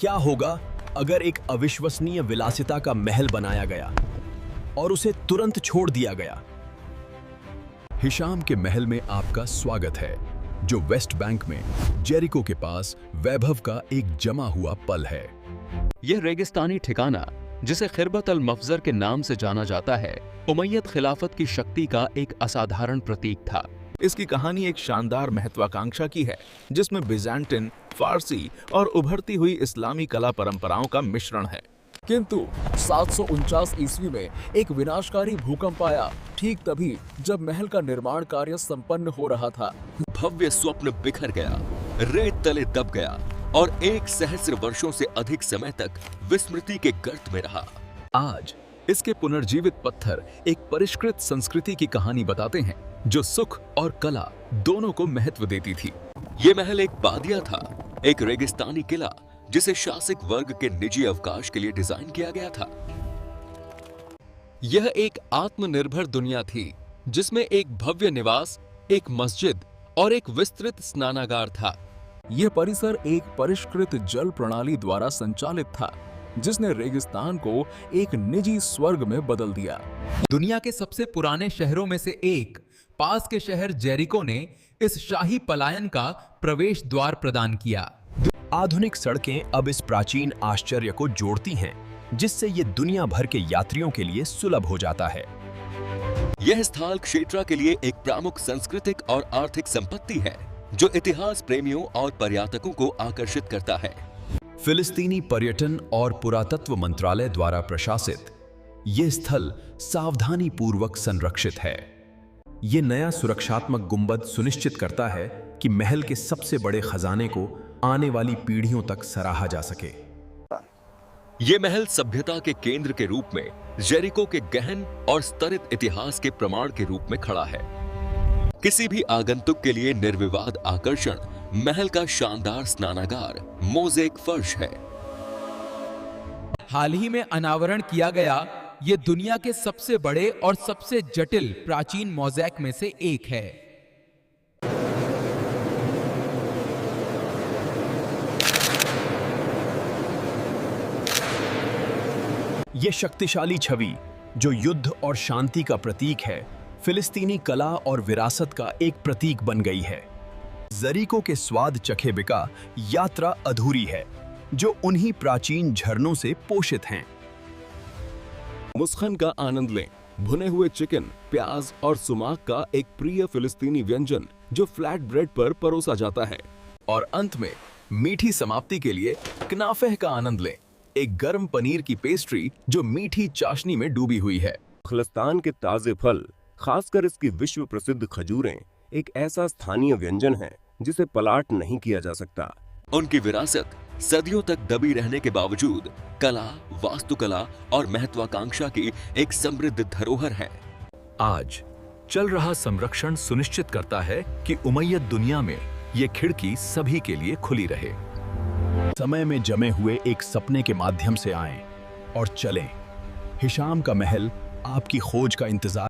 क्या होगा अगर एक अविश्वसनीय विलासिता का महल बनाया गया और उसे तुरंत छोड़ दिया गया? हिशाम के महल में आपका स्वागत है, जो वेस्ट बैंक में जेरिको के पास वैभव का एक जमा हुआ पल है। यह रेगिस्तानी ठिकाना, जिसे खिरबत अल मफजर के नाम से जाना जाता है, उमैयद खिलाफत की शक्ति का एक असाधारण प्रतीक था। इसकी कहानी एक शानदार महत्वाकांक्षा की है, जिसमें बिज़ेंटाइन, फारसी और उभरती हुई इस्लामी कला परंपराओं का मिश्रण है। किंतु 749 ईस्वी में एक विनाशकारी भूकंप आया, ठीक तभी जब महल का निर्माण कार्य संपन्न हो रहा था। भव्य स्वप्न बिखर गया, रेत तले दब गया और 1 सहस्र वर्षों से अधिक समय तक विस्मृति के गर्त में रहा। आज इसके पुनर्जीवित पत्थर एक परिष्कृत संस्कृति की कहानी बताते हैं, जो सुख और कला दोनों को महत्व देती थी। ये महल एक बादिया था, एक रेगिस्तानी किला जिसे शासक वर्ग के निजी अवकाश के लिए डिजाइन किया गया था। यह एक आत्मनिर्भर दुनिया थी, जिसमें एक भव्य निवास, एक मस्जिद और एक विस्तृत स्नानागार था। यह परिसर एक परिष्कृत जल प्रणाली द्वारा संचालित था, जिसने रेगिस्तान को एक निजी स्वर्ग में बदल दिया। दुनिया के सबसे पुराने शहरों में से एक, पास के शहर जेरिको ने इस शाही पलायन का प्रवेश द्वार प्रदान किया। आधुनिक सड़कें अब इस प्राचीन आश्चर्य को जोड़ती हैं, जिससे ये दुनिया भर के यात्रियों के लिए सुलभ हो जाता है। यह स्थल क्षेत्र के लिए एक प्रमुख सांस्कृतिक और आर्थिक संपत्ति है, जो इतिहास प्रेमियों और पर्यटकों को आकर्षित करता है। फिलिस्तीनी पर्यटन और पुरातत्व मंत्रालय द्वारा प्रशासित ये स्थल सावधानी पूर्वक संरक्षित है। ये नया सुरक्षात्मक गुंबद सुनिश्चित करता है कि महल के सबसे बड़े खजाने को आने वाली पीढ़ियों तक सराहा जा सके। ये महल सभ्यता के केंद्र के रूप में जेरिको के गहन और स्तरित इतिहास के प्रमाण के रूप में खड़ा है। किसी भी आगंतुक के लिए निर्विवाद आकर्षण महल का शानदार स्नानागार मोज़ेक फर्श है। हाल ही में अनावरण किया गया ये दुनिया के सबसे बड़े और सबसे जटिल प्राचीन मोज़ेक में से एक है। ये शक्तिशाली छवि, जो युद्ध और शांति का प्रतीक है, फिलिस्तीनी कला और विरासत का एक प्रतीक बन गई है। जेरिको के स्वाद चखे बिना यात्रा अधूरी है, जो उन्हीं प्राचीन झरनों से पोषित हैं। मुस्खन का आनंद लें, भुने हुए चिकन, प्याज और सुमाक का एक प्रिय फिलिस्तीनी व्यंजन जो फ्लैट ब्रेड पर परोसा जाता है। और अंत में मीठी समाप्ति के लिए कनाफे का आनंद लें, एक गर्म पनीर की पेस्ट्री जो मीठी चाशनी में डूबी हुई है। खलिस्तान के ताजे फल, खासकर इसकी विश्व प्रसिद्ध खजूरें, एक ऐसा स्थानीय व्यंजन है जिसे पलाट नहीं किया जा सकता। उनकी विरासत सदियों तक दबी रहने के बावजूद कला, वास्तुकला और महत्वाकांक्षा की एक समृद्ध धरोहर है। आज चल रहा संरक्षण सुनिश्चित करता है कि उमैयद दुनिया में ये खिड़की सभी के लिए खुली रहे। समय में जमे हुए एक सपने के माध्यम से आएं और चलें। हिशाम का महल आपकी खोज का इंतजार